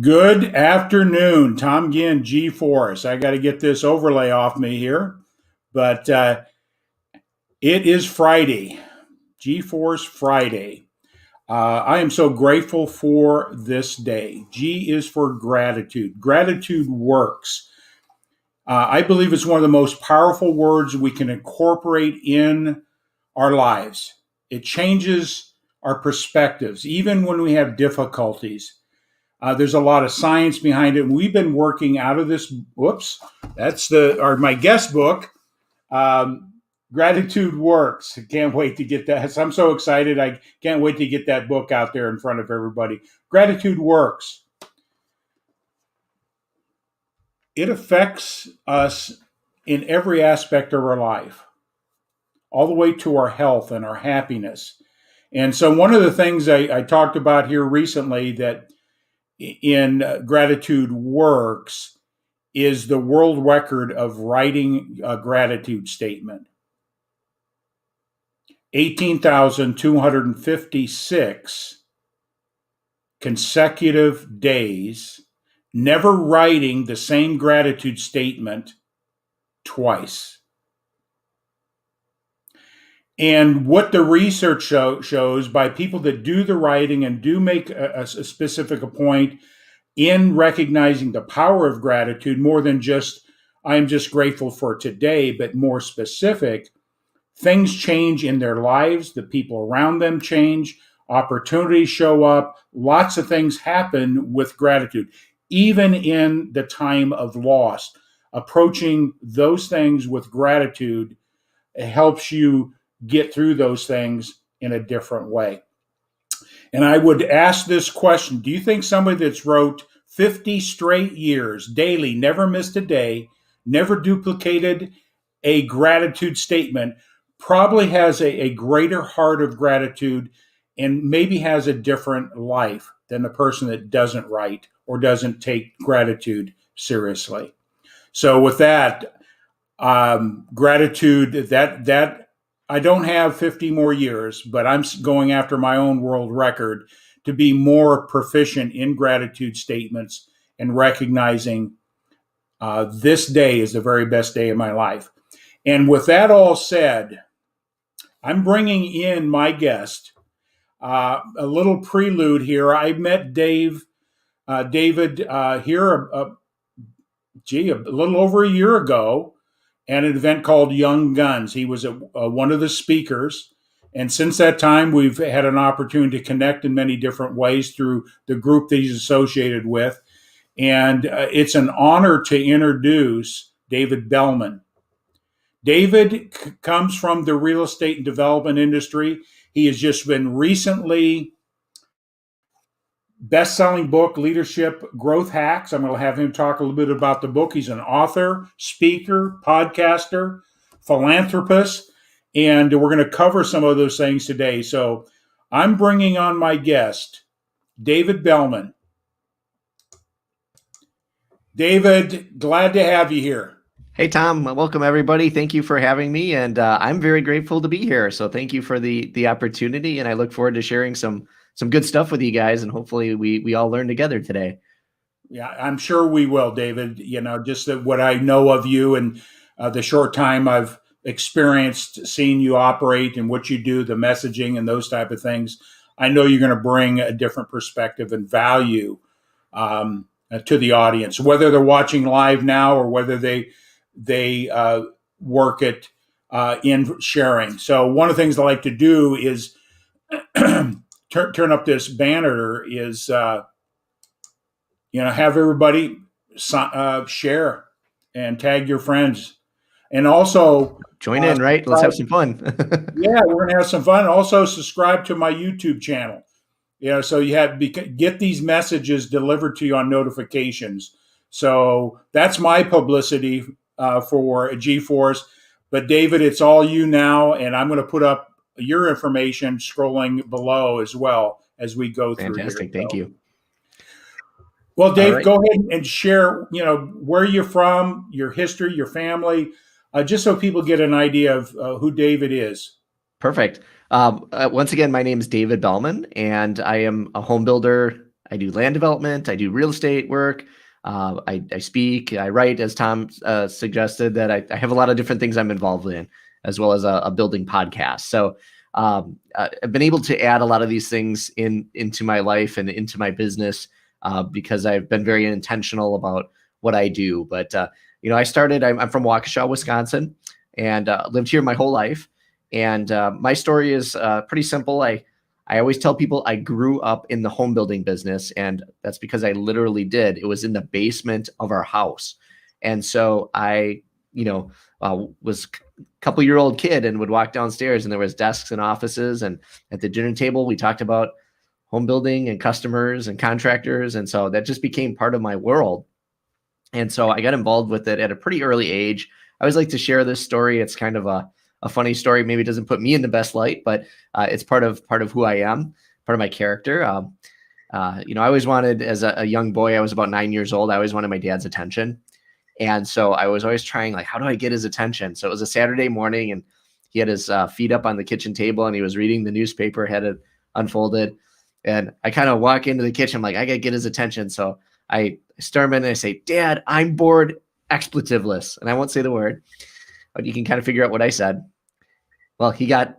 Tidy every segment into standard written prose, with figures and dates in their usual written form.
Good afternoon, Tom Ginn, G-Force. I got to get this overlay off me here, but it is Friday, G-Force Friday. I am so grateful for this day. G is for gratitude. Gratitude works. I believe it's one of the most powerful words we can incorporate in our lives. It changes our perspectives, even when we have difficulties. There's a lot of science behind it. We've been working out of this. Whoops, that's my guest book. Gratitude Works. I can't wait to get that. I'm so excited. I can't wait to get that book out there in front of everybody. Gratitude Works. It affects us in every aspect of our life, all the way to our health and our happiness. And so one of the things I talked about here recently that in Gratitude Works is the world record of writing a gratitude statement. 18,256 consecutive days, never writing the same gratitude statement twice. And what the research shows by people that do the writing and do make a specific point in recognizing the power of gratitude, more than just, I'm just grateful for today, but more specific, things change in their lives, the people around them change, opportunities show up, lots of things happen with gratitude, even in the time of loss. Approaching those things with gratitude helps you get through those things in a different way. And I would ask this question: do you think somebody that's wrote 50 straight years daily, never missed a day, never duplicated a gratitude statement, probably has a greater heart of gratitude and maybe has a different life than the person that doesn't write or doesn't take gratitude seriously? So with that, gratitude, that I don't have 50 more years, but I'm going after my own world record to be more proficient in gratitude statements and recognizing this day is the very best day of my life. And with that all said, I'm bringing in my guest. A little prelude here. I met David here, a little over a year ago at an event called Young Guns. He was one of the speakers. And since that time, we've had an opportunity to connect in many different ways through the group that he's associated with. And it's an honor to introduce David BELMAN. David comes from the real estate and development industry. He has just been recently best-selling book, Leadership Growth Hacks. I'm going to have him talk a little bit about the book. He's an author, speaker, podcaster, philanthropist, and we're going to cover some of those things today. So I'm bringing on my guest, David BELMAN. David, glad to have you here. Hey, Tom. Welcome, everybody. Thank you for having me, and I'm very grateful to be here. So thank you for the opportunity, and I look forward to sharing some good stuff with you guys, and hopefully we all learn together today. Yeah, I'm sure we will, David. You know, just what I know of you and the short time I've experienced seeing you operate and what you do, the messaging and those type of things, I know you're going to bring a different perspective and value to the audience, whether they're watching live now or whether they work it in sharing. So one of the things I like to do is turn up this banner is, have everybody share and tag your friends. And also join in, right? Let's have some fun. Yeah, we're going to have some fun. Also subscribe to my YouTube channel. So you get these messages delivered to you on notifications. So that's my publicity for G-Force. But David, it's all you now, and I'm going to put up your information scrolling below as well as we go through. Fantastic. Thank you. Well, Dave, go ahead and share, where you're from, your history, your family, just so people get an idea of who David is. Perfect. Once again, my name is David BELMAN, and I am a home builder. I do land development. I do real estate work. I speak. I write, as Tom suggested. That I have a lot of different things I'm involved in, as well as a building podcast. So I've been able to add a lot of these things into my life and into my business because I've been very intentional about what I do. But I started. I'm from Waukesha, Wisconsin, and lived here my whole life. And my story is pretty simple. I always tell people I grew up in the home building business, and that's because I literally did. It was in the basement of our house. And so I, was a couple-year-old kid and would walk downstairs, and there was desks and offices. And at the dinner table, we talked about home building and customers and contractors. And so that just became part of my world. And so I got involved with it at a pretty early age. I always like to share this story. It's kind of a funny story. Maybe it doesn't put me in the best light, but it's part of who I am, part of my character. I always wanted, as a young boy, I was about 9 years old. I always wanted my dad's attention. And so I was always trying, like, how do I get his attention? So it was a Saturday morning, and he had his feet up on the kitchen table, and he was reading the newspaper, had it unfolded. And I kind of walk into the kitchen, I'm like, I got to get his attention. So I storm in and I say, Dad, I'm bored, expletiveless. And I won't say the word, but you can kind of figure out what I said. Well, he got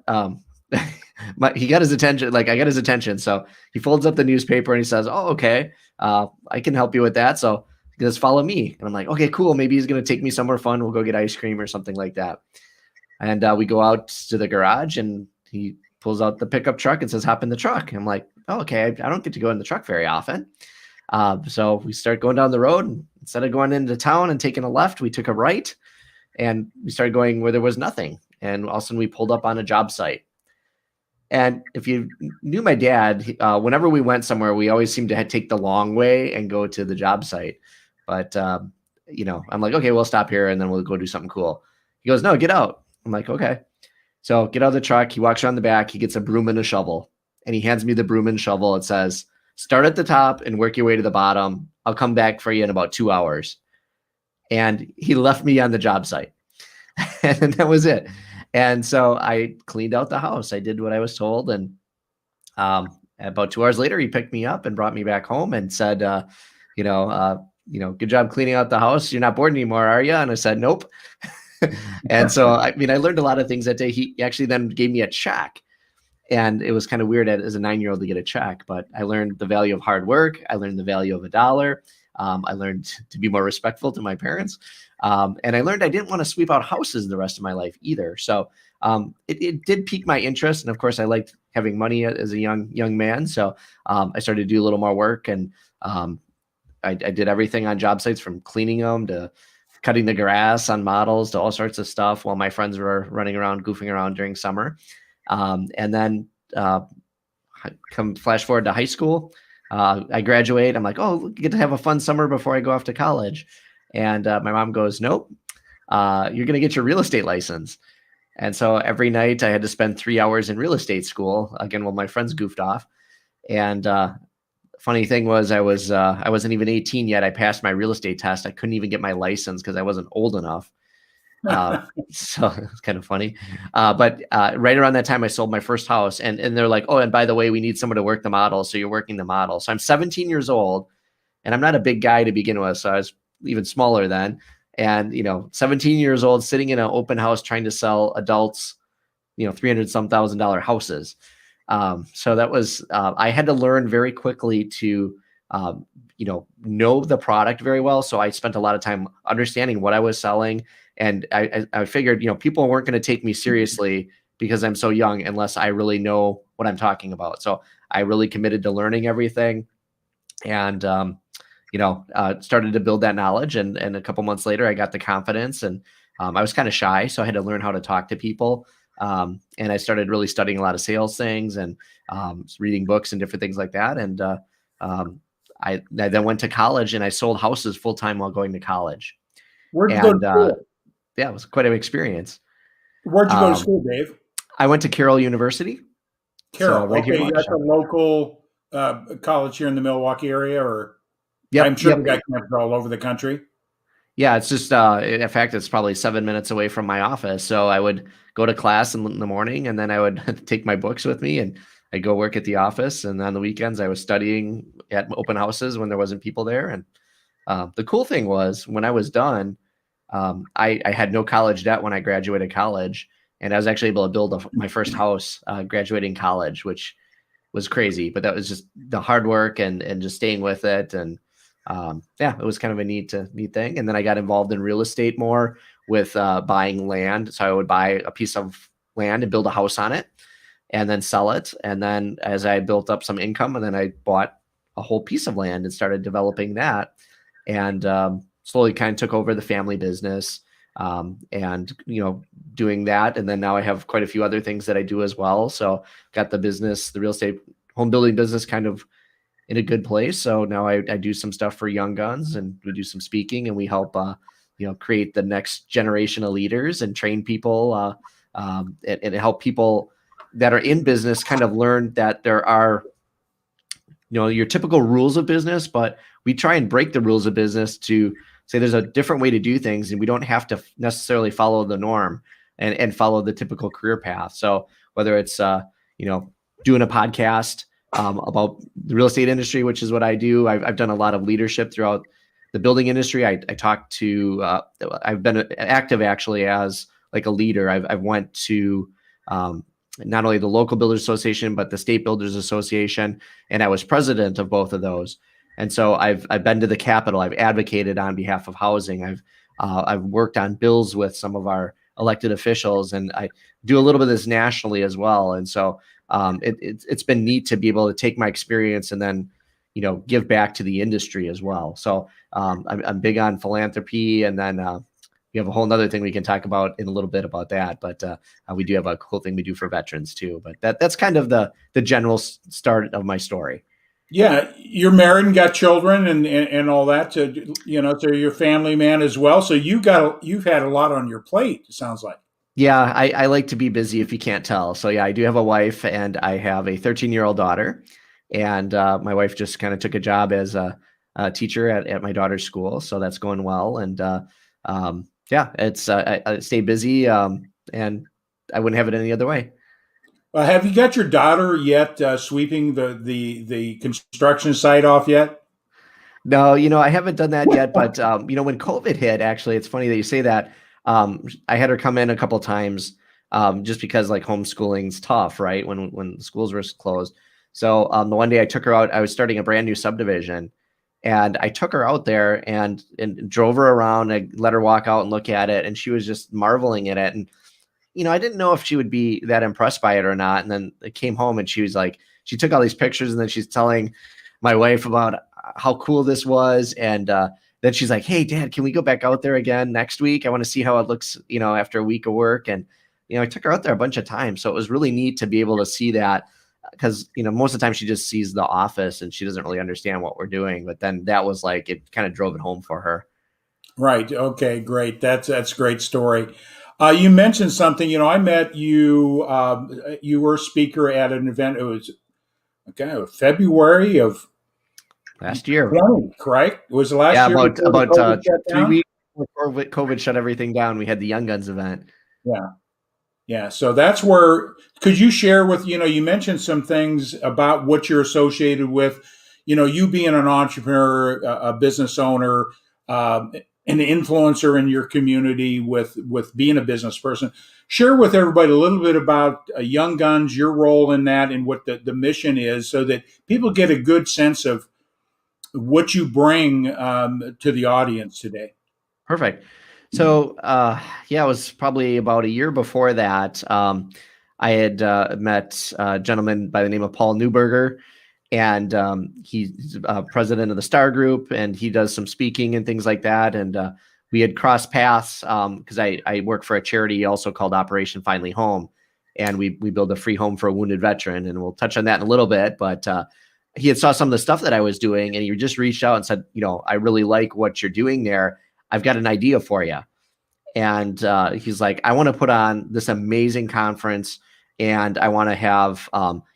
he got his attention. Like, I got his attention. So he folds up the newspaper and he says, "Oh, okay, I can help you with that." So he goes, "Follow me." And I'm like, "Okay, cool. Maybe he's gonna take me somewhere fun. We'll go get ice cream or something like that." And we go out to the garage, and he pulls out the pickup truck and says, "Hop in the truck." And I'm like, "Oh, okay. I don't get to go in the truck very often." So we start going down the road, and instead of going into town and taking a left, we took a right, and we started going where there was nothing. And all of a sudden we pulled up on a job site. And if you knew my dad, whenever we went somewhere, we always seemed to take the long way and go to the job site. But, I'm like, okay, we'll stop here and then we'll go do something cool. He goes, "No, get out." I'm like, okay. So get out of the truck. He walks around the back. He gets a broom and a shovel, and he hands me the broom and shovel. It says, "Start at the top and work your way to the bottom. I'll come back for you in about 2 hours." And he left me on the job site. And that was it. And so I cleaned out the house. I did what I was told. And about 2 hours later, he picked me up and brought me back home and said, "Good job cleaning out the house. You're not bored anymore, are you?" And I said, "Nope." And so, I learned a lot of things that day. He actually then gave me a check. And it was kind of weird as a 9-year-old to get a check, but I learned the value of hard work. I learned the value of a dollar. I learned to be more respectful to my parents. And I learned I didn't want to sweep out houses the rest of my life either. So it did pique my interest. And of course, I liked having money as a young man. So I started to do a little more work. And I did everything on job sites, from cleaning them to cutting the grass on models to all sorts of stuff, while my friends were running around, goofing around during summer. And then come flash forward to high school. I graduate. I'm like, oh, get to have a fun summer before I go off to college. And my mom goes, "Nope, you're going to get your real estate license." And so every night I had to spend 3 hours in real estate school, again, while my friends goofed off. And funny thing was, I wasn't even 18 yet. I passed my real estate test. I couldn't even get my license because I wasn't old enough. So it's kind of funny. But right around that time, I sold my first house, and they're like, "Oh, and by the way, we need someone to work the model." So you're working the model. So I'm 17 years old, and I'm not a big guy to begin with. So I was even smaller then. And, 17 years old, sitting in an open house, trying to sell adults, $300,000 houses. So that was, I had to learn very quickly to, know the product very well. So I spent a lot of time understanding what I was selling. And I figured, people weren't going to take me seriously because I'm so young unless I really know what I'm talking about. So I really committed to learning everything, and, started to build that knowledge. And a couple months later, I got the confidence, and I was kind of shy. So I had to learn how to talk to people. And I started really studying a lot of sales things and reading books and different things like that. And I then went to college, and I sold houses full time while going to college. Where'd you go to And school? yeah, it was quite an experience. Where'd you go to Um, school, Dave? I went to Carroll University. So Carroll. right here in Okay, that's a Waukesha. local college here in the Milwaukee area, or I'm Yep. sure they Yep. got campuses all over the country. Yeah, it's just in fact, it's probably 7 minutes away from my office. So I would go to class in the morning, and then I would take my books with me, and I'd go work at the office, and on the weekends I was studying at open houses when there wasn't people there. And the cool thing was when I was done, I had no college debt when I graduated college, and I was actually able to build my first house graduating college, which was crazy. But that was just the hard work and just staying with it. And yeah, it was kind of a neat thing. And then I got involved in real estate more with buying land. So I would buy a piece of land and build a house on it and then sell it. And then as I built up some income, and then I bought a whole piece of land and started developing that, and slowly kind of took over the family business, and doing that. And then now I have quite a few other things that I do as well. So got the business, the real estate home building business, kind of in a good place. So now I do some stuff for Young Guns, and we do some speaking, and we help create the next generation of leaders and train people, and help people that are in business kind of learn that there are your typical rules of business, but we try and break the rules of business to say there's a different way to do things, and we don't have to necessarily follow the norm and follow the typical career path. So whether it's doing a podcast about the real estate industry, which is what I do. I've done a lot of leadership throughout the building industry. I talked to I've been active actually as like a leader. I've went to not only the local builders association, but the state builders association. And I was president of both of those. And so I've been to the Capitol. I've advocated on behalf of housing. I've worked on bills with some of our elected officials, and I do a little bit of this nationally as well. And so it's been neat to be able to take my experience and then, give back to the industry as well. So I'm big on philanthropy, and then we have a whole nother thing we can talk about in a little bit about that. But we do have a cool thing we do for veterans too. But that's kind of the general start of my story. Yeah, you're married and got children and all that. So so you're a family man as well. So you've had a lot on your plate. It sounds like. Yeah, I like to be busy if you can't tell. So yeah, I do have a wife, and I have a 13-year-old daughter, and my wife just kind of took a job as a teacher at my daughter's school. So that's going well. And yeah, it's I stay busy, and I wouldn't have it any other way. Have you got your daughter yet sweeping the construction site off yet? No, I haven't done that yet. But when COVID hit, actually, it's funny that you say that. I had her come in a couple of times, just because like homeschooling's tough, right? When the schools were closed. So the one day I took her out, I was starting a brand new subdivision, and I took her out there and drove her around. I let her walk out and look at it, and she was just marveling at it. And I didn't know if she would be that impressed by it or not. And then I came home, and she was like, she took all these pictures, and then she's telling my wife about how cool this was. And then she's like, "Hey, Dad, can we go back out there again next week? I want to see how it looks, after a week of work." And I took her out there a bunch of times, so it was really neat to be able to see that, because most of the time she just sees the office and she doesn't really understand what we're doing. But then that was like, it kind of drove it home for her. Right. Okay. Great. That's a great story. You mentioned something. I met you. You were a speaker at an event. It was February of last year. 20, correct? It was the last Yeah, year. about 3 weeks before COVID shut everything down. We had the Young Guns event. Yeah. Yeah. So that's where, could you share with, you mentioned some things about what you're associated with, you being an entrepreneur, a business owner, an influencer in your community with being a business person. Share with everybody a little bit about Young Guns, your role in that, and what the mission is, so that people get a good sense of what you bring to the audience today. Perfect. So, yeah, it was probably about a year before that. I had met a gentleman by the name of Paul Newberger, and he's president of the Star Group, and he does some speaking and things like that. And we had crossed paths because I work for a charity also called Operation Finally Home, and we build a free home for a wounded veteran, and we'll touch on that in a little bit. But he had saw some of the stuff that I was doing, and he just reached out and said, I really like what you're doing there. I've got an idea for you. And he's like, I want to put on this amazing conference, and I want to have,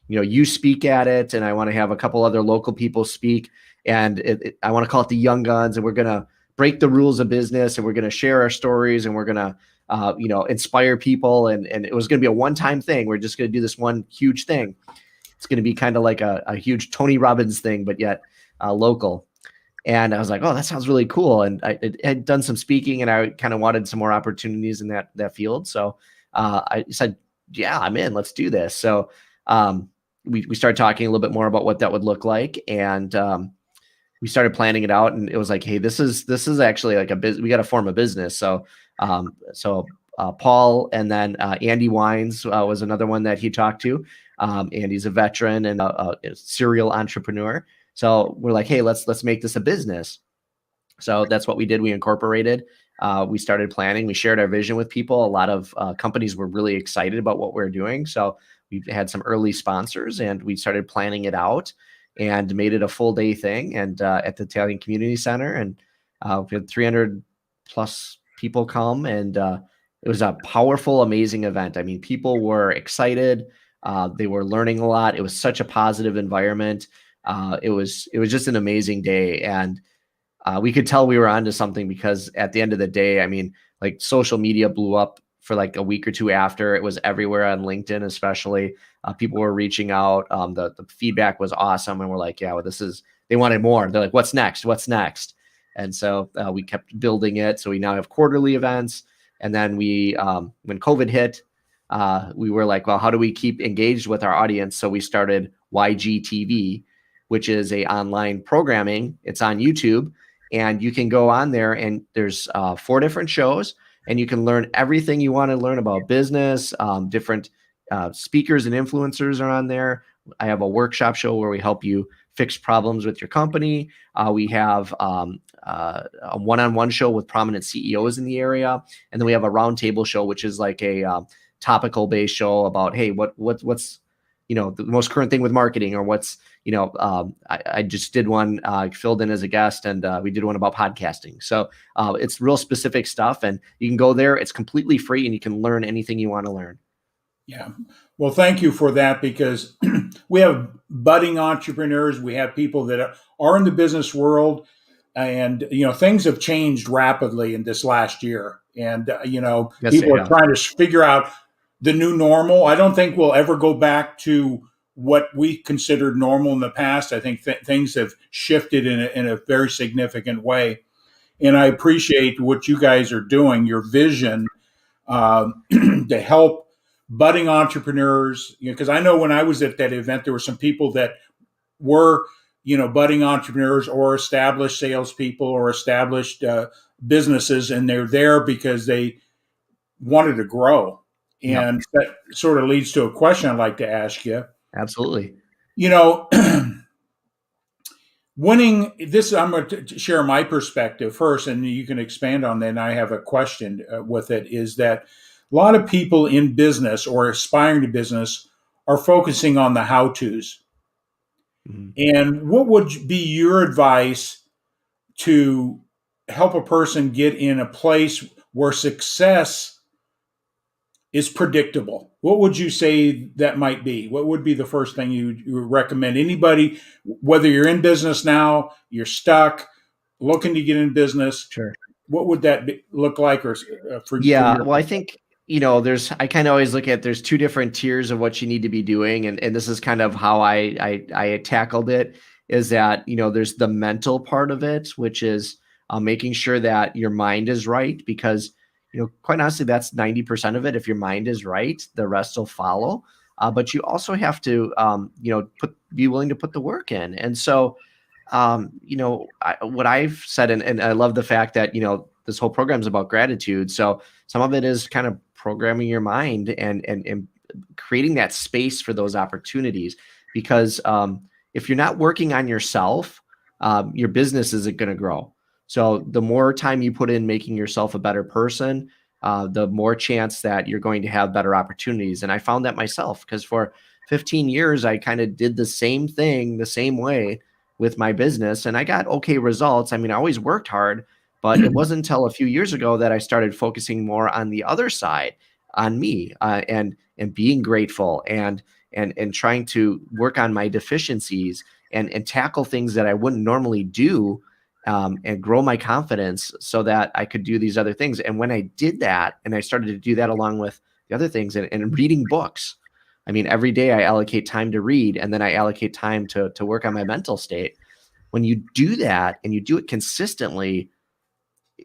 you speak at it, and I want to have a couple other local people speak. And I want to call it the Young Guns, and we're going to break the rules of business, and we're going to share our stories, and we're going to, inspire people. And it was going to be a one-time thing. We're just going to do this one huge thing. it's going to be kind of like a huge Tony Robbins thing, but yet local. And I was like, oh, that sounds really cool. And I had done some speaking, and I kind of wanted some more opportunities in that field. So I said, yeah, I'm in. Let's do this. So we started talking a little bit more about what that would look like, and we started planning it out. And it was like, hey, this is actually like we got to form a business. So Paul, and then Andy Wines was another one that he talked to. Andy's a veteran and a serial entrepreneur. So we're like, hey, let's make this a business. So that's what we did. We incorporated. We started planning. We shared our vision with people. A lot of companies were really excited about what we were doing. So we had some early sponsors, and we started planning it out and made it a full day thing. And at the Italian Community Center, and we had 300 plus people come, and it was a powerful, amazing event. I mean, people were excited. They were learning a lot. It was such a positive environment. It was just an amazing day, and we could tell we were onto something, because at the end of the day, I mean, like, social media blew up for like a week or two after. It was everywhere on LinkedIn, especially. People were reaching out. The feedback was awesome, and we're like, yeah, well, they wanted more. They're like, what's next? What's next? And so we kept building it. So we now have quarterly events, and then when COVID hit, we were like, well, how do we keep engaged with our audience? So we started YGTV, which is a online programming. It's on YouTube, and you can go on there, and there's 4 different shows, and you can learn everything you want to learn about business. Different speakers and influencers are on there. I have a workshop show where we help you fix problems with your company. We have a one-on-one show with prominent CEOs in the area, and then we have a roundtable show, which is like a topical based show about, hey, what's the most current thing with marketing, or what's I just did one, filled in as a guest, and we did one about podcasting. So it's real specific stuff, and you can go there. It's completely free, and you can learn anything you want to learn. Yeah. Well, thank you for that, because we have budding entrepreneurs. We have people that are in the business world, and things have changed rapidly in this last year. And Yes, people are yeah. trying to figure out the new normal. I don't think we'll ever go back to what we considered normal in the past. I think things have shifted in a very significant way. And I appreciate what you guys are doing, your vision to help budding entrepreneurs. Because I know when I was at that event, there were some people that were, budding entrepreneurs or established salespeople or established businesses, and they're there because they wanted to grow. Yep, And that sort of leads to a question I'd like to ask you. absolutely. You know, winning this, I'm going to share my perspective first, and you can expand on that. And I have a question with it, is that a lot of people in business or aspiring to business are focusing on the how to's. Mhm. And what would be your advice to help a person get in a place where success is predictable? What would you say that might be? What would be the first thing you would recommend anybody, whether you're in business now, you're stuck, looking to get in business? Sure. What would that look like, or from Yeah, your well, I perspective? think, I kind of always look at, there's 2 different tiers of what you need to be doing. And this is kind of how I tackled it, is that, there's the mental part of it, which is making sure that your mind is right, because, quite honestly, that's 90% of it. If your mind is right, the rest will follow. But you also have to, be willing to put the work in. And so, what I've said, and I love the fact that, this whole program is about gratitude. So some of it is kind of programming your mind, and creating that space for those opportunities. Because if you're not working on yourself, your business isn't going to grow. So the more time you put in making yourself a better person, the more chance that you're going to have better opportunities. And I found that myself, because for 15 years, I kind of did the same thing the same way with my business, and I got okay results. I mean, I always worked hard, but it wasn't until a few years ago that I started focusing more on the other side, on me, and being grateful, and trying to work on my deficiencies, and tackle things that I wouldn't normally do, and grow my confidence so that I could do these other things. And when I did that, and I started to do that along with the other things, and reading books, I mean, every day I allocate time to read, and then I allocate time to work on my mental state. When you do that and you do it consistently,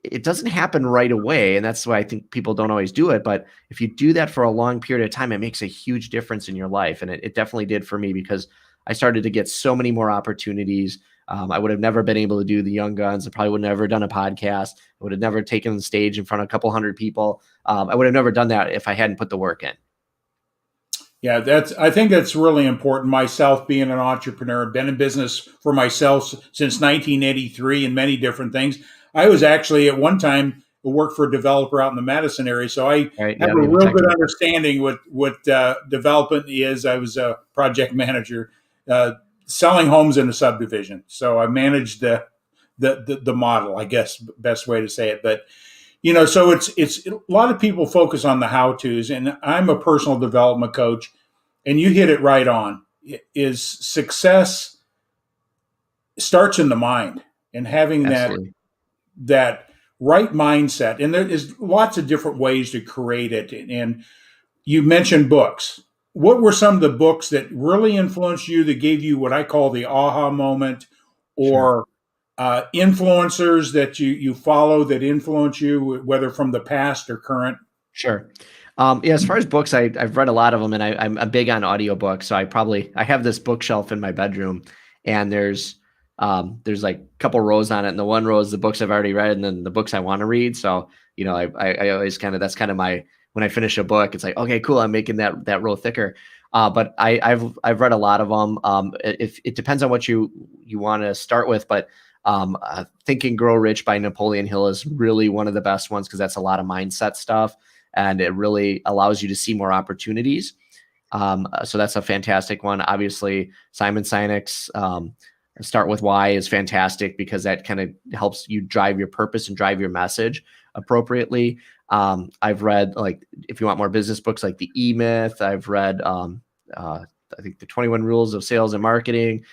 it doesn't happen right away. And that's why I think people don't always do it. But if you do that for a long period of time, it makes a huge difference in your life. And it definitely did for me, because I started to get so many more opportunities. I would have never been able to do the Young Guns. I probably would have never done a podcast. I would have never taken the stage in front of a couple hundred people. I would have never done that if I hadn't put the work in. Yeah, I think that's really important. Myself being an entrepreneur, been in business for myself since 1983 and many different things. I was actually at one time worked for a developer out in the Madison area, so I Right? have Yeah, a we were real good talking. understanding what development is. I was a project manager selling homes in a subdivision, so I managed the model, I guess, best way to say it. But so it's a lot of people focus on the how tos, and I'm a personal development coach, and you hit it right on. Is success starts in the mind, and having Absolutely. that right mindset, and there is lots of different ways to create it. And you mentioned books. What were some of the books that really influenced you, that gave you what I call the aha moment, Sure. or influencers that you follow that influence you, whether from the past or current? Sure. Yeah, as far as books, I've read a lot of them, and I'm big on audiobooks. So I have this bookshelf in my bedroom, and there's like a couple rows on it, and the one row is the books I've already read, and then the books I want to read. So I always that's kind of my, when I finish a book, it's like, okay, cool, I'm making that row thicker. But I've read a lot of them. If it depends on what you want to start with, but Think and Grow Rich by Napoleon Hill is really one of the best ones, because that's a lot of mindset stuff, and it really allows you to see more opportunities. So that's a fantastic one. Obviously, Simon Sinek's Start With Why is fantastic, because that kind of helps you drive your purpose and drive your message appropriately. I've read, like, if you want more business books, like The E-Myth. I've read, I think, The 21 Rules of Sales and Marketing.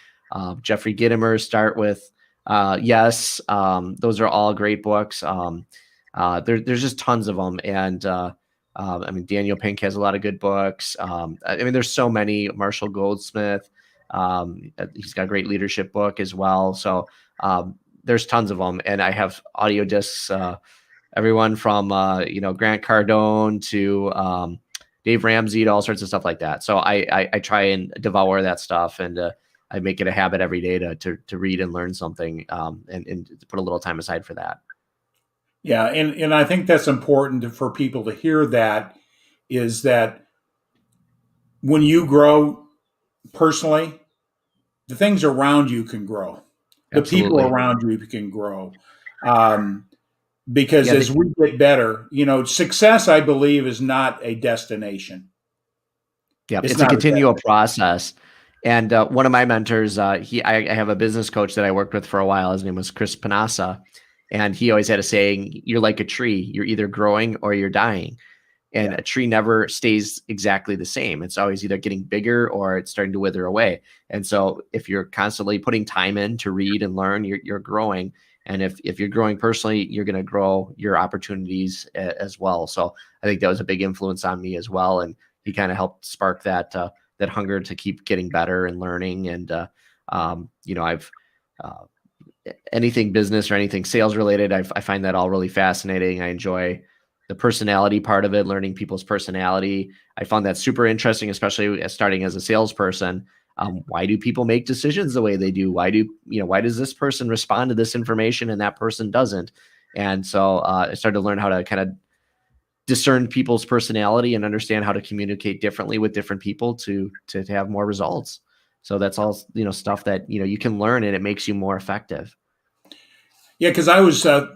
Jeffrey Gitomer's Start With Yes. Those are all great books. There's just tons of them. And I mean, Daniel Pink has a lot of good books. I mean, there's so many. Marshall Goldsmith, he's got a great leadership book as well. So there's tons of them. And I have audio discs, everyone from, Grant Cardone to Dave Ramsey, to all sorts of stuff like that. So I try and devour that stuff, and I make it a habit every day to read and learn something, and to put a little time aside for that. Yeah, and I think that's important for people to hear, that is that when you grow personally, the things around you can grow. The people Absolutely. around you can grow. Um, because Yeah. as we get better, success, I believe, is not a destination. Yeah, It's it's a not a continual destination. process. And one of my mentors, I have a business coach that I worked with for a while. His name was Chris Panassa, and he always had a saying: "You're like a tree. You're either growing or you're dying." And Yeah. a tree never stays exactly the same. It's always either getting bigger or it's starting to wither away. And so if you're constantly putting time in to read and learn, you're growing. And if you're growing personally, you're going to grow your opportunities as well. So I think that was a big influence on me as well. And he kind of helped spark that hunger to keep getting better and learning. And, I've, uh, anything business or anything sales related, I find that all really fascinating. I enjoy the personality part of it, learning people's personality. I found that super interesting, especially as starting as a salesperson. Why do people make decisions the way they do? Why does this person respond to this information and that person doesn't? And so I started to learn how to kind of discern people's personality and understand how to communicate differently with different people to have more results. So that's all, stuff that, you can learn, and it makes you more effective. Yeah, because I was, I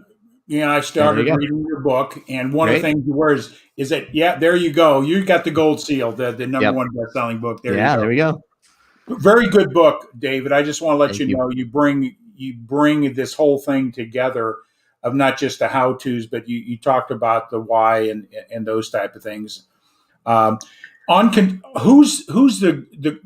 Yeah, there you started go. reading your book, and one of the Great. things you were is that, yeah, there you go. You got the gold seal, the number Yep. one best-selling book. There you Yeah, go. there we go. Very good book, David. I just want to let Thank you you. know you bring this whole thing together, of not just the how tos, but you talked about the why, and those type of things. Um, who's the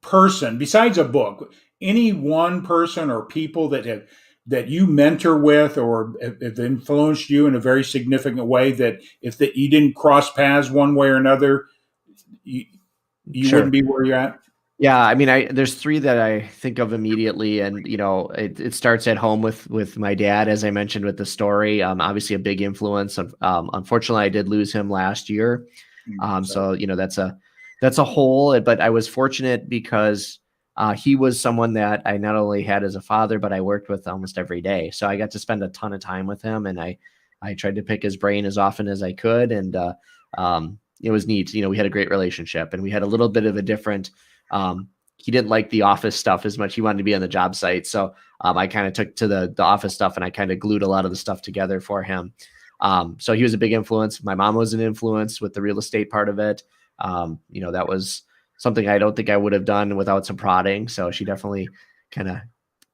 person besides a book? Any one person or people that you mentor with, or have influenced you in a very significant way, that if that you didn't cross paths one way or another, you, you wouldn't Sure. be where you're at? Yeah, I mean, there's three that I think of immediately, and it starts at home with my dad, as I mentioned with the story. Obviously a big influence. Unfortunately, I did lose him last year. Sorry. So that's a hole. But I was fortunate because he was someone that I not only had as a father, but I worked with almost every day. So I got to spend a ton of time with him, and I tried to pick his brain as often as I could, and it was neat. We had a great relationship, and we had a little bit of a different. He didn't like the office stuff as much. He wanted to be on the job site. So I kind of took to the office stuff, and I kind of glued a lot of the stuff together for him. So he was a big influence. My mom was an influence with the real estate part of it. That was something I don't think I would have done without some prodding. So she definitely kind of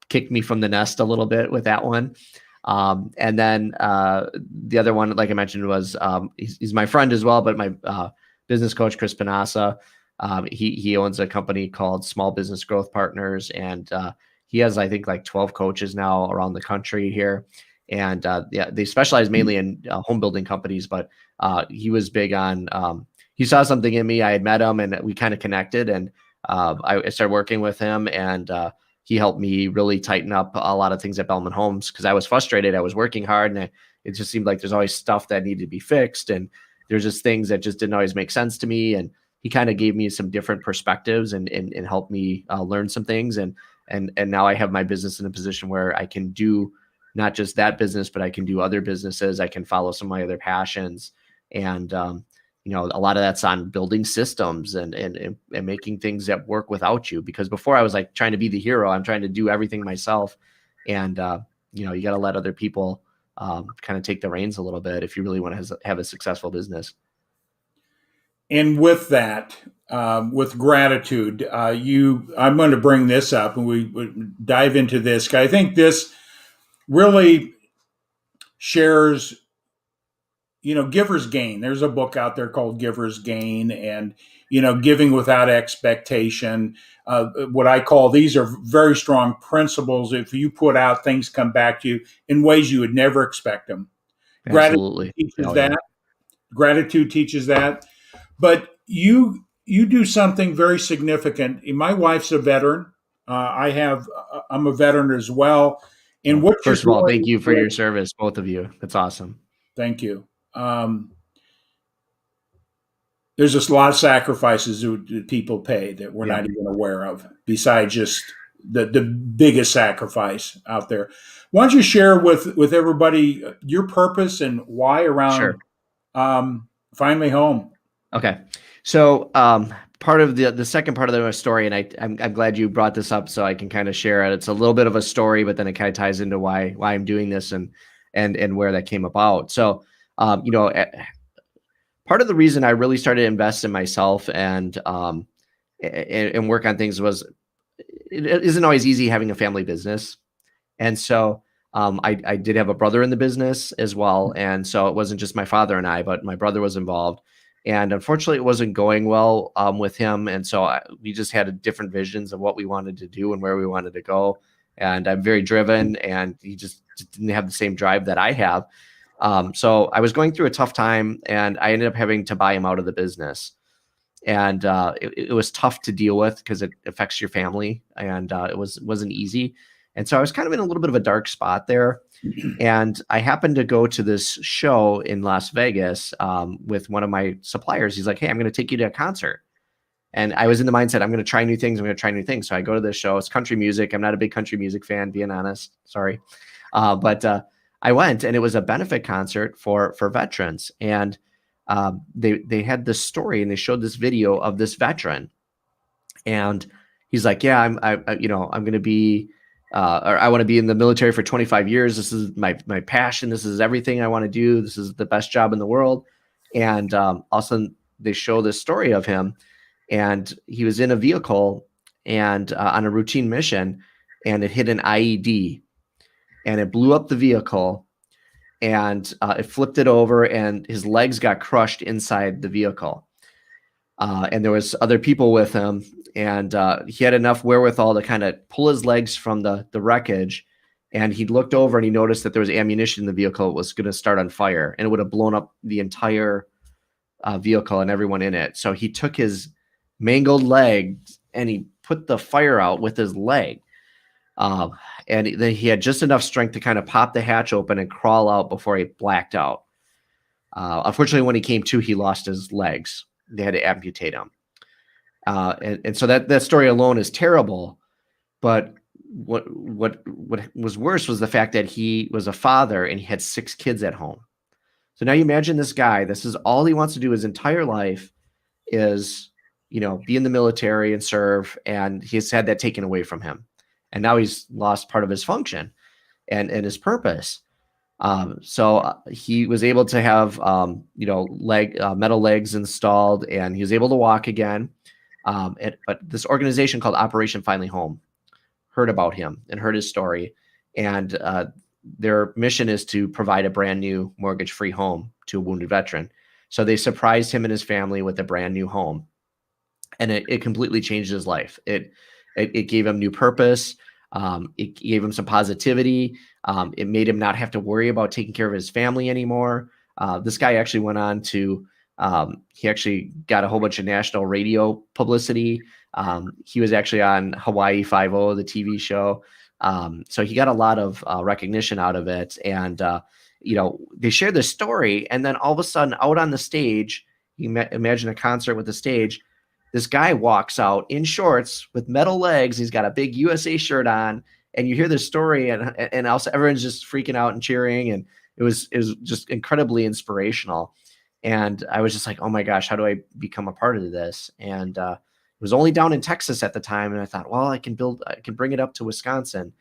kicked me from the nest a little bit with that one. And then the other one, like I mentioned, was he's my friend as well, but my business coach, Chris Panassa. He owns a company called Small Business Growth Partners, and he has, I think, like 12 coaches now around the country here. And yeah, they specialize mainly in home building companies, but he was big on, he saw something in me. I had met him and we kind of connected, and I started working with him, and he helped me really tighten up a lot of things at BELMAN Homes because I was frustrated. I was working hard, and it just seemed like there's always stuff that needed to be fixed. And there's just things that just didn't always make sense to me. And he kind of gave me some different perspectives and helped me learn some things. And now I have my business in a position where I can do not just that business, but I can do other businesses. I can follow some of my other passions. And, a lot of that's on building systems and making things that work without you. Because before I was like trying to be the hero, I'm trying to do everything myself. And, you got to let other people kind of take the reins a little bit if you really want to have a successful business. And with that, with gratitude, I'm going to bring this up, and we dive into this. I think this really shares, giver's gain. There's a book out there called Giver's Gain, and giving without expectation. What I call, these are very strong principles. If you put out, things come back to you in ways you would never expect them. Gratitude Absolutely. teaches Oh that. yeah. Gratitude teaches that. But you do something very significant. My wife's a veteran. I'm a veteran as well. And Well, what you're first of all, thank doing you for with, your service, both of you. That's awesome. thank you. There's just a lot of sacrifices that people pay that we're Yeah, not even aware of, besides just the biggest sacrifice out there. Why don't you share with everybody your purpose and why around sure. Finally Home? Okay. So, part of the second part of the story, and I'm glad you brought this up so I can kind of share it. It's a little bit of a story, but then it kind of ties into why I'm doing this and where that came about. So, part of the reason I really started to invest in myself and work on things was it isn't always easy having a family business. And so I did have a brother in the business as well. And so it wasn't just my father and I, but my brother was involved. And unfortunately, it wasn't going well with him. And so we just had different visions of what we wanted to do and where we wanted to go. And I'm very driven, and he just didn't have the same drive that I have. So I was going through a tough time, and I ended up having to buy him out of the business. And it was tough to deal with because it affects your family, and it wasn't easy. And so I was kind of in a little bit of a dark spot there. And I happened to go to this show in Las Vegas with one of my suppliers. He's like, "Hey, I'm going to take you to a concert." And I was in the mindset, I'm going to try new things. I'm going to try new things. So I go to this show. It's country music. I'm not a big country music fan, being honest. Sorry. But I went, and it was a benefit concert for veterans. And they had this story, and they showed this video of this veteran. And he's like, "Yeah, I'm going to be, or I want to be in the military for 25 years. This is my passion. This is everything I want to do. This is the best job in the world." And all of a sudden, they show this story of him, and he was in a vehicle and on a routine mission, and it hit an IED, and it blew up the vehicle, and it flipped it over, and his legs got crushed inside the vehicle. And there was other people with him, and he had enough wherewithal to kind of pull his legs from the wreckage. And he looked over, and he noticed that there was ammunition in the vehicle. It was going to start on fire, and it would have blown up the entire vehicle and everyone in it. So he took his mangled leg and he put the fire out with his leg. Um, and then he had just enough strength to kind of pop the hatch open and crawl out before he blacked out. Unfortunately, when he came to, he lost his legs. They had to amputate him. And so that story alone is terrible. But what was worse was the fact that he was a father and he had 6 kids at home. So now you imagine this guy, this is all he wants to do his entire life is, be in the military and serve, and he's had that taken away from him. And now he's lost part of his function and his purpose. So he was able to have, metal legs installed, and he was able to walk again. But this organization called Operation Finally Home heard about him and heard his story. And their mission is to provide a brand new mortgage-free home to a wounded veteran. So they surprised him and his family with a brand new home. And it completely changed his life. It gave him new purpose. It gave him some positivity. It made him not have to worry about taking care of his family anymore. This guy actually went on to, he actually got a whole bunch of national radio publicity. He was actually on Hawaii Five-0, the TV show. So he got a lot of recognition out of it. And, they shared this story. And then all of a sudden out on the stage, imagine a concert with the stage, this guy walks out in shorts with metal legs. He's got a big USA shirt on, and you hear this story, and also everyone's just freaking out and cheering. And it was just incredibly inspirational. And I was just like, oh my gosh, how do I become a part of this? And it was only down in Texas at the time. And I thought, well, I can bring it up to Wisconsin.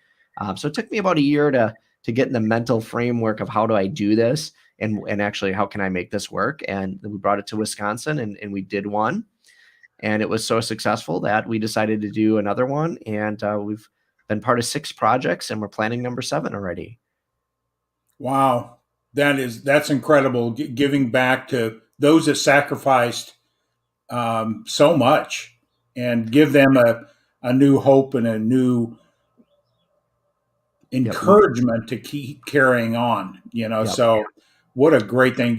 So it took me about a year to get in the mental framework of how do I do this, and actually how can I make this work? And we brought it to Wisconsin, and we did one. And it was so successful that we decided to do another one. And we've been part of 6 projects, and we're planning number 7 already. Wow, that's incredible. Giving back to those that sacrificed so much, and give them a new hope and a new Yep. encouragement to keep carrying on. Yep. So what a great thing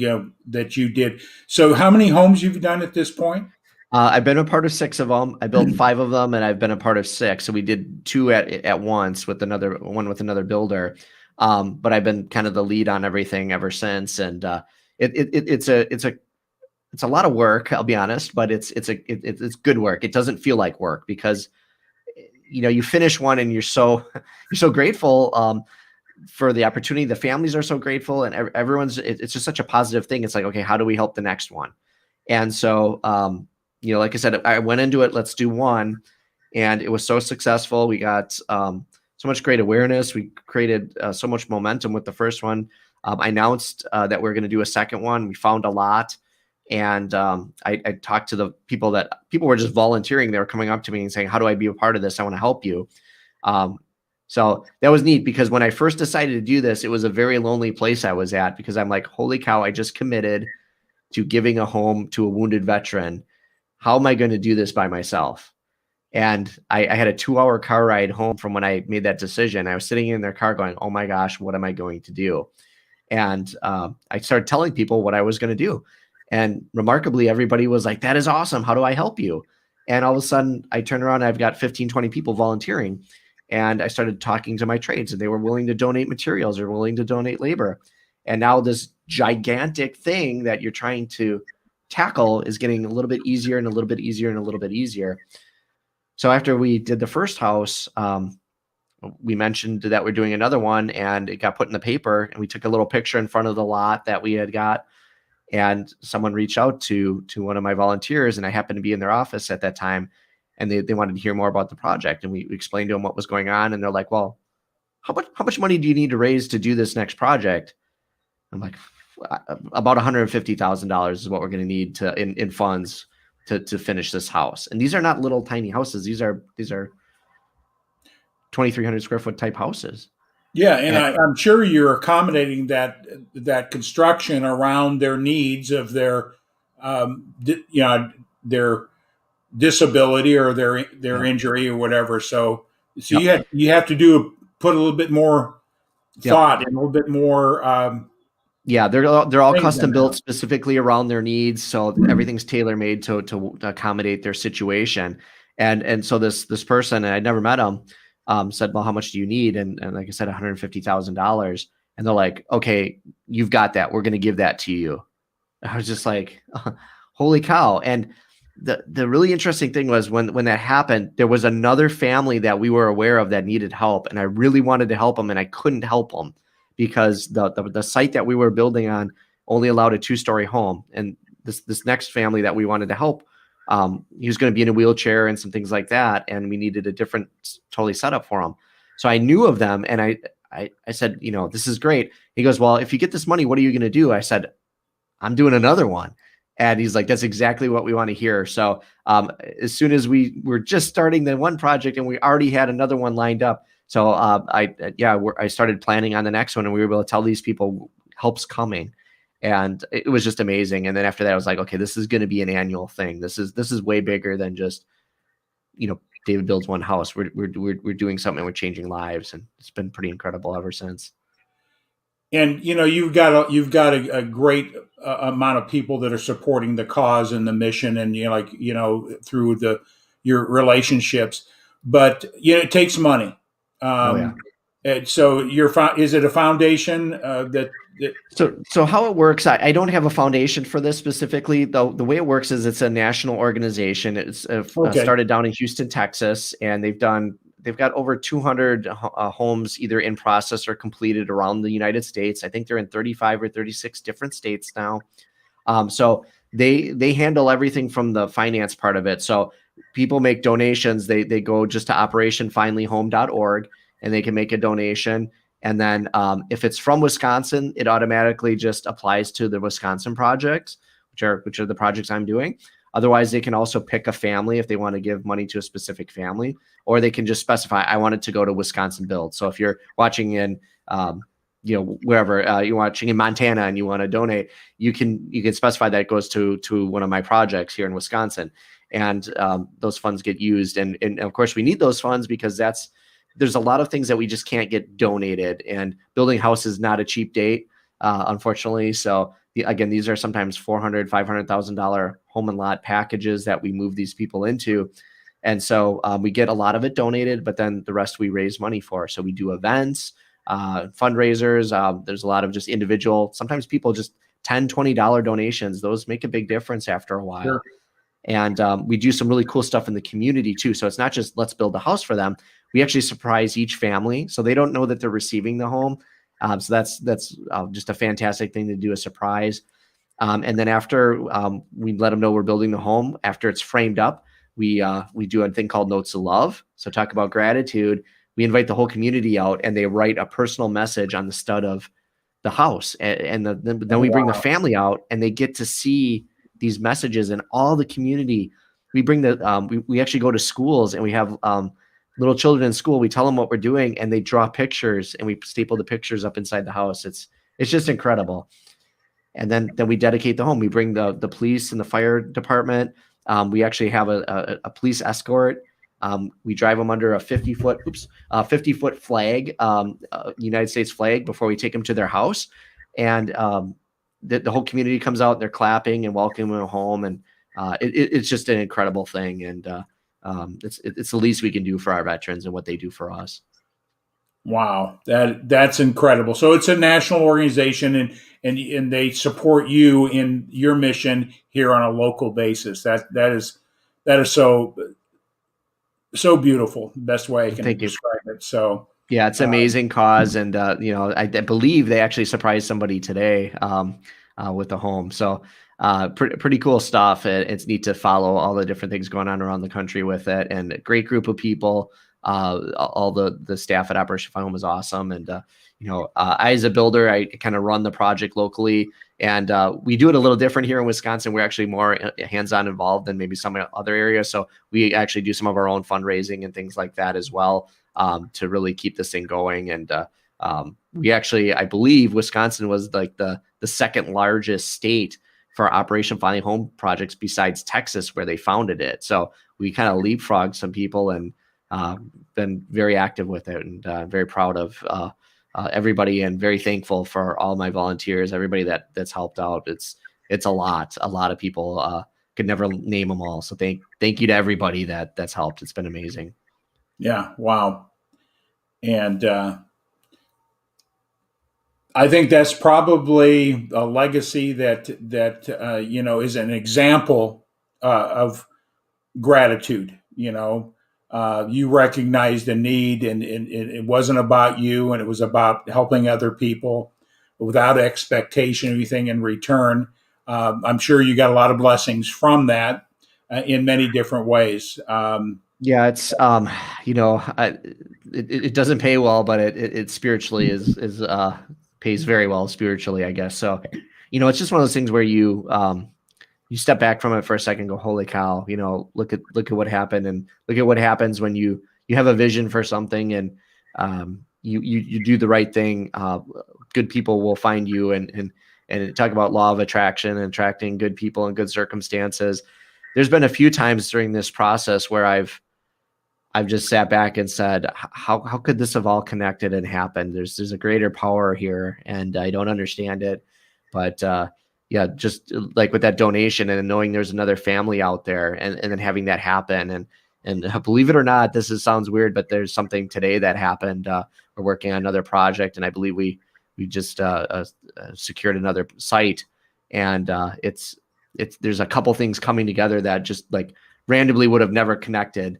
that you did. So how many homes you've done at this point? I've been a part of 6 of them. I built 5 of them, and I've been a part of 6. So we did 2 at once with another builder. But I've been kind of the lead on everything ever since. And it's a lot of work, I'll be honest, but it's good work. It doesn't feel like work because you finish one and you're so grateful for the opportunity. The families are so grateful, and it's just such a positive thing. It's like, okay, how do we help the next one? And so like I said, I went into it, let's do one. And it was so successful. We got so much great awareness. We created so much momentum with the first one. I announced that we're going to do a second one. We found a lot. And I talked to the people were just volunteering. They were coming up to me and saying, how do I be a part of this? I want to help you. So that was neat, because when I first decided to do this, it was a very lonely place I was at, because I'm like, holy cow, I just committed to giving a home to a wounded veteran. How am I going to do this by myself? And I had a 2-hour car ride home from when I made that decision. I was sitting in their car going, oh my gosh, what am I going to do? And I started telling people what I was going to do. And remarkably, everybody was like, that is awesome. How do I help you? And all of a sudden I turn around, I've got 15, 20 people volunteering. And I started talking to my trades, and they were willing to donate materials or willing to donate labor. And now this gigantic thing that you're trying to tackle is getting a little bit easier and a little bit easier and a little bit easier. So after we did the first house, we mentioned that we're doing another one, and it got put in the paper, and we took a little picture in front of the lot that we had got. And someone reached out to one of my volunteers, and I happened to be in their office at that time, and they wanted to hear more about the project. And we explained to them what was going on, and they're like, well, how much money do you need to raise to do this next project? I'm like, about $150,000 is what we're going to need in funds to finish this house. And these are not little tiny houses. These are 2,300 square foot type houses. Yeah, and I'm sure you're accommodating that construction around their needs of their their disability or their injury or whatever. So you have to put a little bit more thought and a little bit more Yeah, they're all Trained custom them built now. specifically around their needs, so everything's tailor made to accommodate their situation. And so this person, and I'd never met him, said, "Well, how much do you need?" And like I said, $150,000. And they're like, "Okay, you've got that. We're going to give that to you." I was just like, "Holy cow!" And the really interesting thing was when that happened, there was another family that we were aware of that needed help, and I really wanted to help them, and I couldn't help them because the site that we were building on only allowed a 2-story home, and this next family that we wanted to help, he was going to be in a wheelchair and some things like that, and we needed a different totally setup for him. So I knew of them, and I said, this is great. He goes, "Well, if you get this money, what are you going to do?" I said, "I'm doing another one." And he's like, "That's exactly what we want to hear." So as soon as we were just starting the one project and we already had another one lined up. So I started planning on the next one, and we were able to tell these people help's coming. And it was just amazing. And then after that, I was like, okay, this is going to be an annual thing. This is way bigger than just, David builds one house. We're doing something. We're changing lives, and it's been pretty incredible ever since. And you've got a great amount of people that are supporting the cause and the mission, and through the your relationships. But it takes money. Oh yeah. And so is it a foundation that So how it works, I don't have a foundation for this specifically. Though the way it works is it's a national organization. It's okay? started down in Houston, Texas, and they've got over 200 homes either in process or completed around the United States. I think they're in 35 or 36 different states now. So they handle everything from the finance part of it. So people make donations. They go just to operationfinallyhome.org, and they can make a donation. And then if it's from Wisconsin, it automatically just applies to the Wisconsin projects, which are the projects I'm doing. Otherwise, they can also pick a family if they want to give money to a specific family, or they can just specify, I want it to go to Wisconsin Build. So if you're watching in, wherever you're watching in Montana and you want to donate, you can specify that it goes to one of my projects here in Wisconsin, and those funds get used. And of course, we need those funds because there's a lot of things that we just can't get donated, and building a house is not a cheap date, unfortunately. So again, these are sometimes $400,000-$500,000 home and lot packages that we move these people into. And so we get a lot of it donated, but then the rest we raise money for. So we do events, fundraisers. There's a lot of just individual, sometimes people just $10-$20 donations. Those make a big difference after a while. Sure. And we do some really cool stuff in the community too. So it's not just let's build a house for them. We actually surprise each family, so they don't know that they're receiving the home. So that's just a fantastic thing to do, a surprise. And then after we let them know we're building the home, after it's framed up, we do a thing called Notes of Love. So talk about gratitude. We invite the whole community out, and they write a personal message on the stud of the house, and then Oh, we bring the wow. family out, and they get to see these messages, and all the community. We bring we actually go to schools, and we have little children in school. We tell them what we're doing, and they draw pictures, and we staple the pictures up inside the house. It's just incredible. And then we dedicate the home. We bring the police and the fire department. We actually have a police escort. We drive them under a 50-foot flag, United States flag, before we take them to their house. And the whole community comes out, and they're clapping and welcoming them home. And it's just an incredible thing. And it's the least we can do for our veterans and what they do for us. Wow, that's incredible. So it's a national organization, and they support you in your mission here on a local basis. That is so beautiful. Best way I can Thank you. describe it. So Yeah, it's an amazing cause, and I believe they actually surprised somebody today with the home. So pretty cool stuff. It's neat to follow all the different things going on around the country with it, and a great group of people. All the staff at Operation Final Home is awesome, and I, as a builder, I kind of run the project locally, and we do it a little different here in Wisconsin. We're actually more hands-on involved than maybe some other areas. So we actually do some of our own fundraising and things like that as well. To really keep this thing going. And we actually, I believe Wisconsin was like the second largest state for Operation Finally Home projects besides Texas, where they founded it. So we kind of leapfrogged some people, and been very active with it, and very proud of everybody, and very thankful for all my volunteers, everybody that's helped out. It's a lot of people. Could never name them all. So thank you to everybody that's helped. It's been amazing. Yeah. Wow. And I think that's probably a legacy that is an example of gratitude. You recognized a need, and it wasn't about you, and it was about helping other people without expectation of anything in return. I'm sure you got a lot of blessings from that in many different ways. Yeah, it's it doesn't pay well, but it spiritually is pays very well spiritually, I guess. So, it's just one of those things where you step back from it for a second and go, holy cow, look at what happened, and look at what happens when you have a vision for something, and you do the right thing. Good people will find you, and talk about law of attraction and attracting good people and good circumstances. There's been a few times during this process where I've just sat back and said, how could this have all connected and happened? There's a greater power here, and I don't understand it. But yeah, just like with that donation and knowing there's another family out there, and then having that happen, and believe it or not, sounds weird, but there's something today that happened. We're working on another project, and I believe we just secured another site, and it's there's a couple things coming together that just like randomly would have never connected.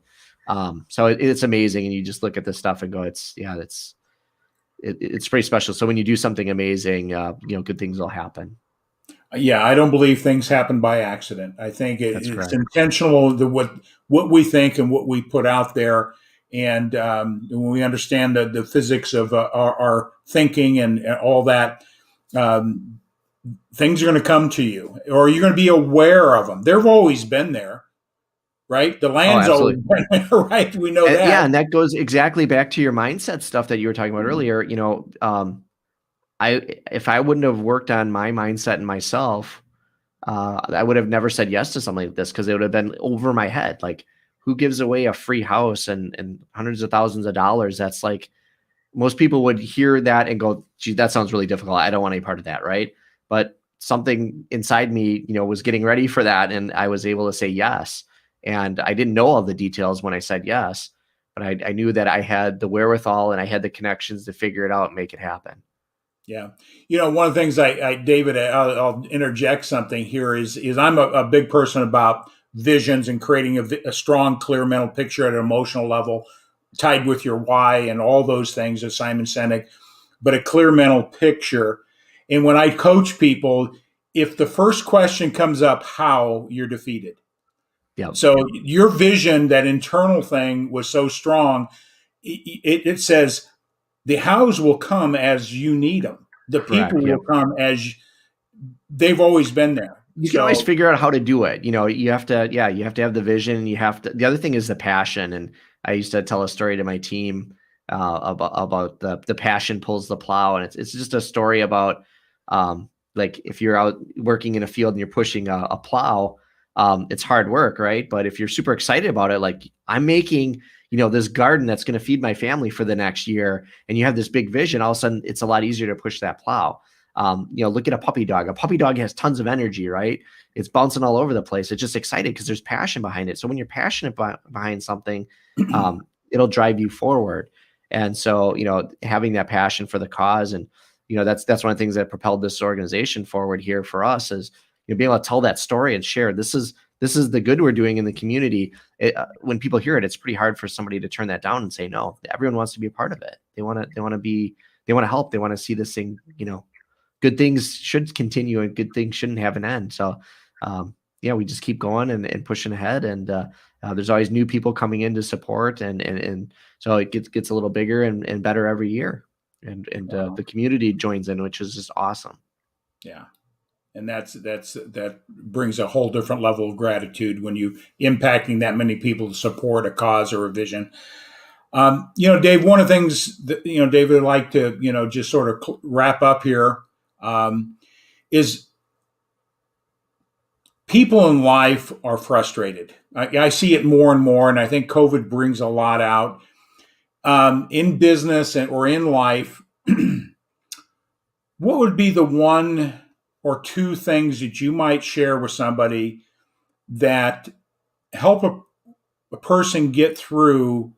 So it's amazing, and you just look at this stuff and go, it's pretty special. So when you do something amazing, good things will happen. Yeah, I don't believe things happen by accident. I think That's it's correct. intentional. What we think and what we put out there, and when we understand the physics of our thinking and all that, um, things are going to come to you, or you're going to be aware of them. They've always been there, right? The Oh, land's always absolutely. been there, right? We know Yeah, that. and that goes exactly back to your mindset stuff that you were talking about earlier. If I wouldn't have worked on my mindset and myself, I would have never said yes to something like this, because it would have been over my head. Like, who gives away a free house and hundreds of thousands of dollars? That's like, most people would hear that and go, gee, that sounds really difficult. I don't want any part of that. Right. But something inside me, was getting ready for that. And I was able to say yes. And I didn't know all the details when I said yes, but I knew that I had the wherewithal and I had the connections to figure it out and make it happen. Yeah, one of the things David, I'll interject something here is I'm a big person about visions and creating a strong, clear mental picture at an emotional level, tied with your why and all those things, as Simon Sinek, but a clear mental picture. And when I coach people, if the first question comes up, how, you're defeated. Yeah. So your vision, that internal thing, was so strong. It says the hows will come as you need them. The people Correct. will Yep. come as they've always been there. You can always So figure out how to do it. You have to, yeah, you have to have the vision. The other thing is the passion. And I used to tell a story to my team about the passion pulls the plow. And it's just a story about, like, if you're out working in a field and you're pushing a plow, it's hard work, right? But if you're super excited about it, like, I'm making, this garden that's going to feed my family for the next year, and you have this big vision, all of a sudden it's a lot easier to push that plow. Look at a puppy dog. A puppy dog has tons of energy, right? It's bouncing all over the place. It's just excited because there's passion behind it. So when you're passionate behind something, it'll drive you forward. And so, having that passion for the cause, and that's one of the things that propelled this organization forward here for us, is being able to tell that story and share. This is the good we're doing in the community. When people hear it, it's pretty hard for somebody to turn that down and say no. Everyone wants to be a part of it. They want to help. They want to see this thing, good things should continue and good things shouldn't have an end. So, yeah, we just keep going and pushing ahead. And there's always new people coming in to support. And so it gets a little bigger and better every year. And wow. the community joins in, which is just awesome. Yeah. And that brings a whole different level of gratitude when you impacting that many people to support a cause or a vision. Dave, one of the things that, David would like to, just sort of wrap up here, is people in life are frustrated. I see it more and more, and I think COVID brings a lot out in business or in life. What would be the one or two things that you might share with somebody that help a person get through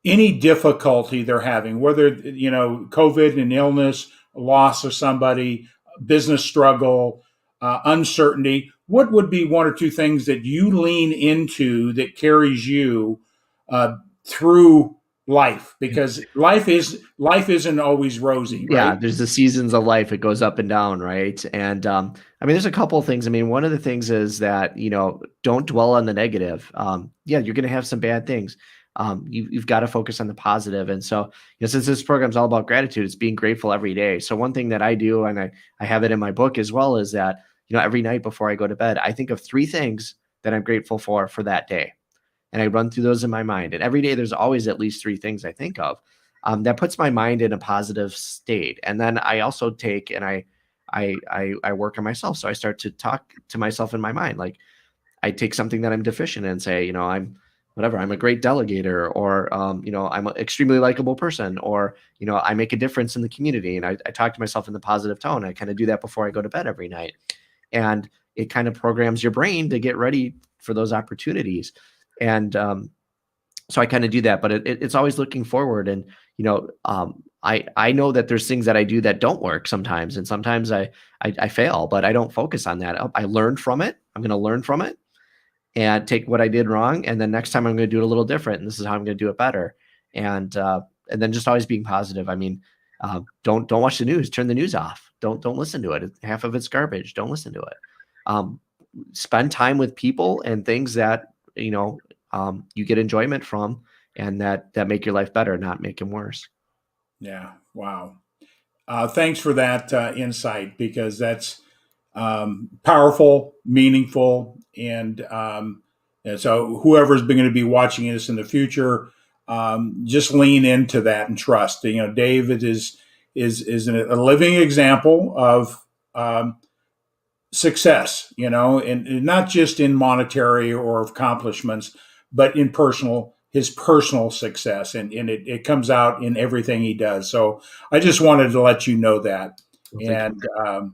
any difficulty they're having, whether COVID and illness, loss of somebody, business struggle, uncertainty? What would be one or two things that you lean into that carries you uh, through life? Because life isn't always rosy, Yeah, right? there's the seasons of life. It goes up and down, right? And I mean, there's a couple of things. I mean, one of the things is that don't dwell on the negative. Yeah, you're going to have some bad things. You've got to focus on the positive. And so, since this program is all about gratitude, it's being grateful every day. So one thing that I do, and I have it in my book as well, is that every night before I go to bed, I think of three things that I'm grateful for that day, and I run through those in my mind. And every day, there's always at least three things I think of. That puts my mind in a positive state. And then I also take and I work on myself. So I start to talk to myself in my mind. Like I take something that I'm deficient in and say, I'm whatever, I'm a great delegator, or I'm an extremely likable person, or I make a difference in the community. And I talk to myself in the positive tone. I kind of do that before I go to bed every night. And it kind of programs your brain to get ready for those opportunities. And so I kind of do that, but it's always looking forward. And I know that there's things that I do that don't work sometimes, and sometimes I fail, but I don't focus on that. I learned from it. I'm going to learn from it and take what I did wrong, and then next time I'm going to do it a little different, and this is how I'm going to do it better. And then just always being positive. I mean, don't watch the news. Turn the news off. Don't listen to it. Half of it's garbage. Don't listen to it. Um, Spend time with people and things that you get enjoyment from, and that make your life better, not make them worse. Yeah. Wow. Thanks for that insight, because that's powerful, meaningful, and so whoever's going to be watching this in the future, just lean into that and trust. David is a living example of success. And not just in monetary or accomplishments, but in his personal success, and it comes out in everything he does. So I just wanted to let you know that. Well, thank you. And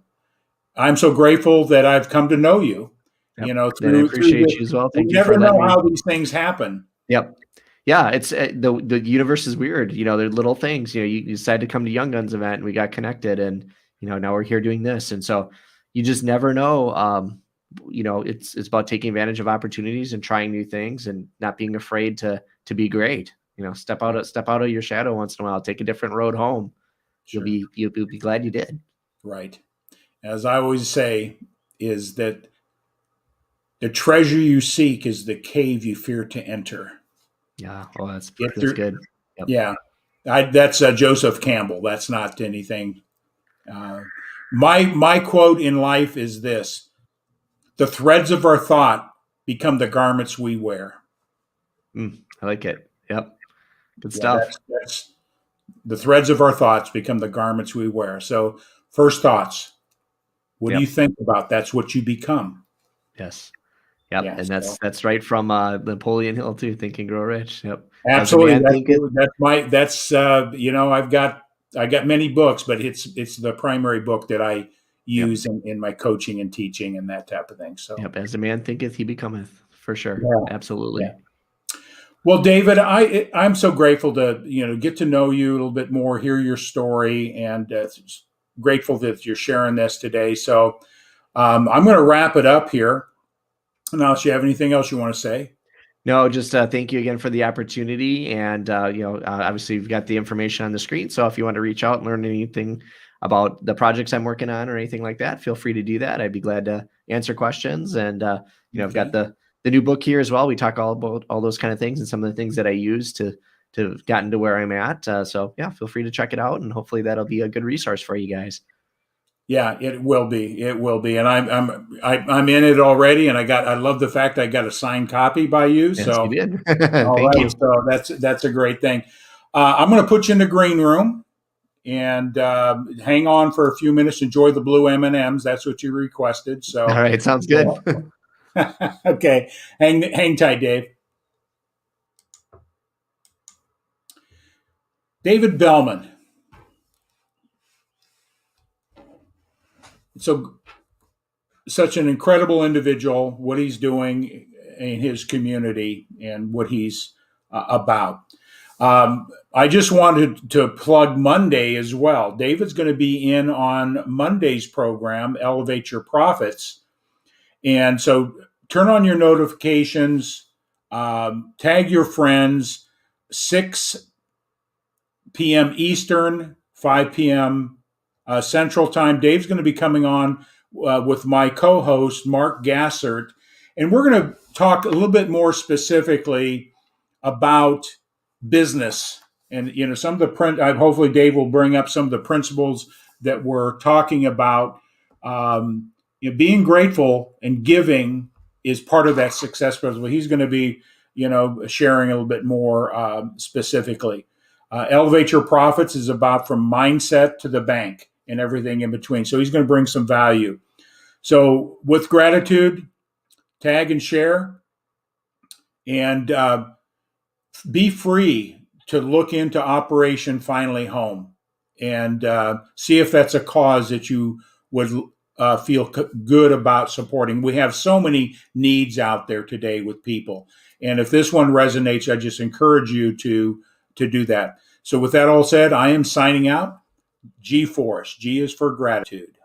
I'm so grateful that I've come to know you. Yep. And I Through appreciate this. you as well. We Thank you for never letting know me. how these things happen. Yep. Yeah, it's the universe is weird. They're little things. You decided to come to Young Guns event, and we got connected, and now we're here doing this. And so you just never know. It's about taking advantage of opportunities and trying new things, and not being afraid to be great. Step out of your shadow once in a while. Take a different road home. Sure. You'll be glad you did. Right. As I always say, is that the treasure you seek is the cave you fear to enter. Yeah. Oh, that's Get that's through. good. Yep. Yeah. That's Joseph Campbell. That's not anything. Uh, my quote in life is this: the threads of our thought become the garments we wear. I like it. Yep. Good Yeah, stuff. that's the threads of our thoughts become the garments we wear. So, first thoughts. What do you Yep. think about? That's what you become. Yes. Yep. Yeah. And So, that's right from Napoleon Hill too. Think and Grow Rich. Yep. As a absolutely. man thinketh. I got many books, but it's the primary book that I Yep. use in my coaching and teaching and that type of thing. So, Yep. As a man thinketh, he becometh. For sure. yeah. Yeah. Absolutely. Well, David, I'm so grateful to get to know you a little bit more, hear your story, and grateful that you're sharing this today. So I'm going to wrap it up here. Unless you have anything else you want to say. No, just thank you again for the opportunity. And, obviously, you've got the information on the screen. So if you want to reach out and learn anything about the projects I'm working on or anything like that, feel free to do that. I'd be glad to answer questions. And, I've got Okay. the new book here as well. We talk all about all those kind of things and some of the things that I use to have gotten to where I'm at. So, yeah, feel free to check it out. And hopefully that'll be a good resource for you guys. Yeah, it will be. It will be, and I'm in it already, and I love the fact I got a signed copy by you. Yes, you So did. all Thank right, you. so that's a great thing. I'm going to put you in the green room and hang on for a few minutes. Enjoy the blue M&Ms. That's what you requested. All So right. Sounds good. okay, hang tight, Dave. David Bellman. So such an incredible individual, what he's doing in his community and what he's about. I just wanted to plug Monday as well. David's going to be in on Monday's program, Elevate Your Profits. And so turn on your notifications, tag your friends, 6 p.m. Eastern, 5 p.m. Central Time. Dave's going to be coming on with my co host, Mark Gassert. And we're going to talk a little bit more specifically about business. And, some of the hopefully Dave will bring up some of the principles that we're talking about. Being grateful and giving is part of that success principle. He's going to be, sharing a little bit more specifically. Elevate Your Profits is about from mindset to the bank and everything in between. So he's going to bring some value. So with gratitude, tag and share, and be free to look into Operation Finally Home and see if that's a cause that you would feel good about supporting. We have so many needs out there today with people. And if this one resonates, I just encourage you to do that. So with that all said, I am signing out. G Force. G is for gratitude.